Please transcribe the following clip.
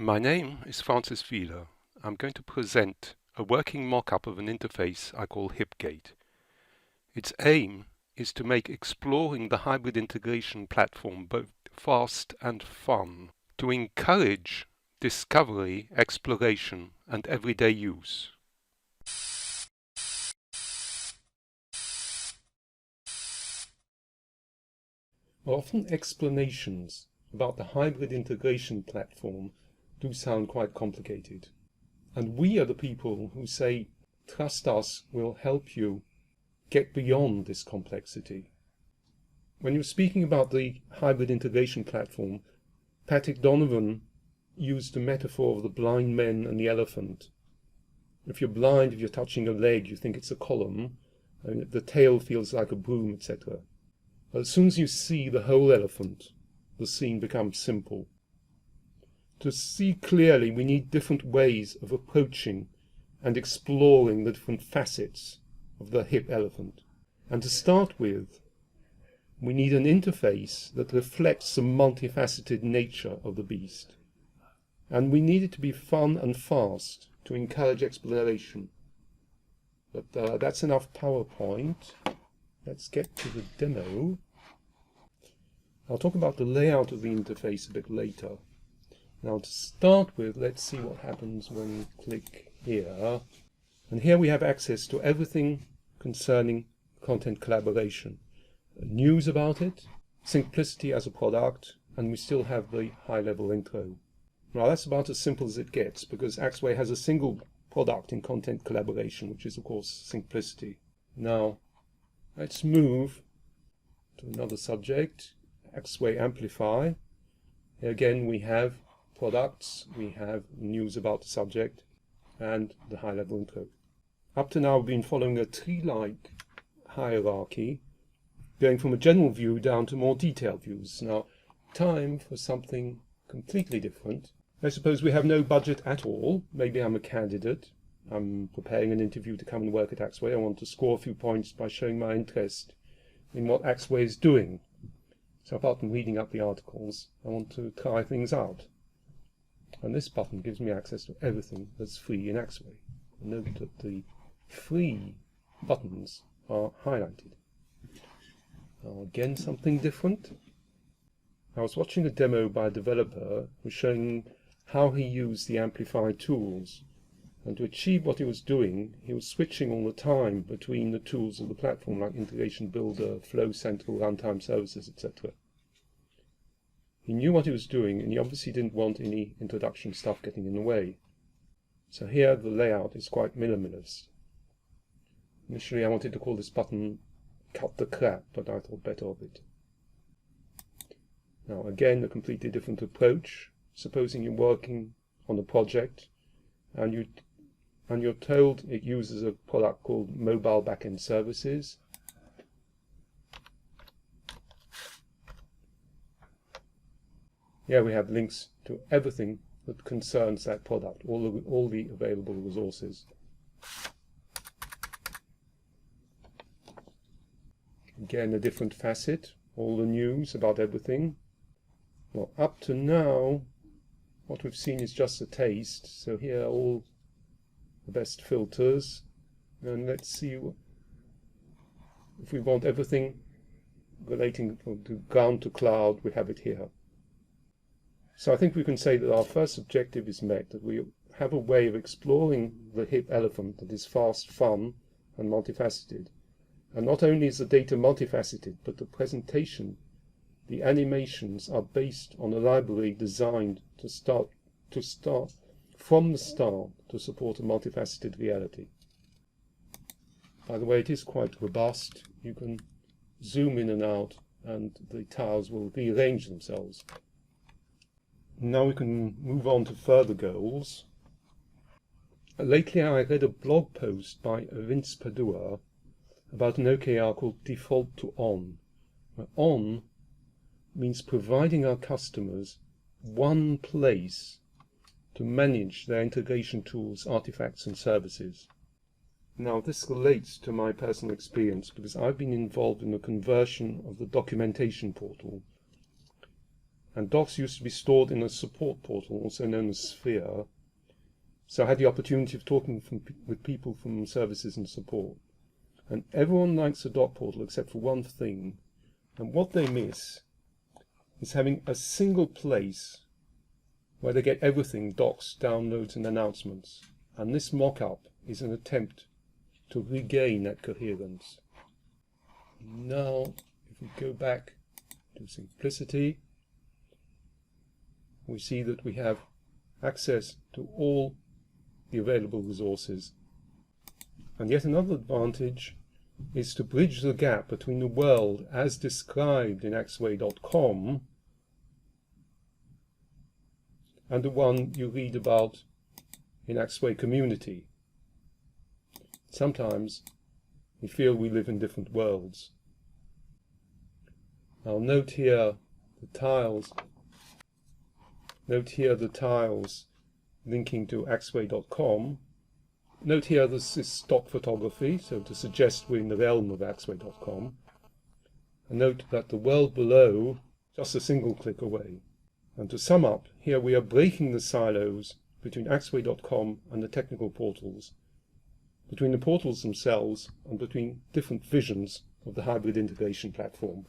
My name is Francis Wheeler. I'm going to present a working mock-up of an interface I call HIPgate. Its aim is to make exploring the hybrid integration platform both fast and fun, to encourage discovery, exploration, and everyday use. Often explanations about the hybrid integration platform do sound quite complicated. And we are the people who say, trust us, we'll help you get beyond this complexity. When you're speaking about the hybrid integration platform, Patrick Donovan used the metaphor of the blind man and the elephant. If you're blind, if you're touching a leg, you think it's a column, and the tail feels like a broom, etc. But as soon as you see the whole elephant, the scene becomes simple. To see clearly, we need different ways of approaching and exploring the different facets of the hip elephant. And to start with, we need an interface that reflects the multifaceted nature of the beast. And we need it to be fun and fast to encourage exploration. But that's enough PowerPoint. Let's get to the demo. I'll talk about the layout of the interface a bit later. Now to start with, let's see what happens when we click here. And here we have access to everything concerning content collaboration. News about it, simplicity as a product, and we still have the high-level intro. Now that's about as simple as it gets, because Axway has a single product in content collaboration, which is of course simplicity. Now let's move to another subject, Axway Amplify. Here again we have products, we have news about the subject, and the high-level intro. Up to now we've been following a tree-like hierarchy, going from a general view down to more detailed views. Now, time for something completely different. I suppose we have no budget at all. Maybe I'm a candidate. I'm preparing an interview to come and work at Axway. I want to score a few points by showing my interest in what Axway is doing. So apart from reading up the articles, I want to try things out. And this button gives me access to everything that's free in Axway. Note that the free buttons are highlighted. Now again, something different. I was watching a demo by a developer who was showing how he used the Amplify tools. And to achieve what he was doing, he was switching all the time between the tools of the platform, like Integration Builder, Flow Central, Runtime Services, etc. He knew what he was doing, and he obviously didn't want any introduction stuff getting in the way. So here the layout is quite minimalist. Initially I wanted to call this button Cut the Crap, but I thought better of it. Now again, a completely different approach. Supposing you're working on a project and you're told it uses a product called Mobile Backend Services. Here we have links to everything that concerns that product, all the available resources. Again, a different facet, all the news about everything. Well, up to now, what we've seen is just a taste. So here are all the best filters. And let's see if we want everything relating to ground to cloud, we have it here. So I think we can say that our first objective is met, that we have a way of exploring the hip elephant that is fast, fun, and multifaceted. And not only is the data multifaceted, but the presentation, the animations are based on a library designed to start from the start to support a multifaceted reality. By the way, it is quite robust. You can zoom in and out, and the tiles will rearrange themselves. Now we can move on to further goals. Lately I read a blog post by Vince Padua about an OKR called Default to On, where On means providing our customers one place to manage their integration tools, artifacts and services. Now this relates to my personal experience because I've been involved in the conversion of the documentation portal. and docs used to be stored in a support portal, also known as Sphere. So I had the opportunity of talking with people from services and support. And everyone likes a doc portal except for one thing. And what they miss is having a single place where they get everything, docs, downloads, and announcements. And this mock-up is an attempt to regain that coherence. Now, if we go back to simplicity, we see that we have access to all the available resources. And yet another advantage is to bridge the gap between the world as described in axway.com and the one you read about in Axway community. Sometimes we feel we live in different worlds. I'll note here the tiles. Note here the tiles linking to axway.com. Note here this is stock photography, so to suggest we're in the realm of axway.com. And note that the world below, just a single click away. And to sum up, here we are breaking the silos between axway.com and the technical portals, between the portals themselves and between different visions of the hybrid integration platform.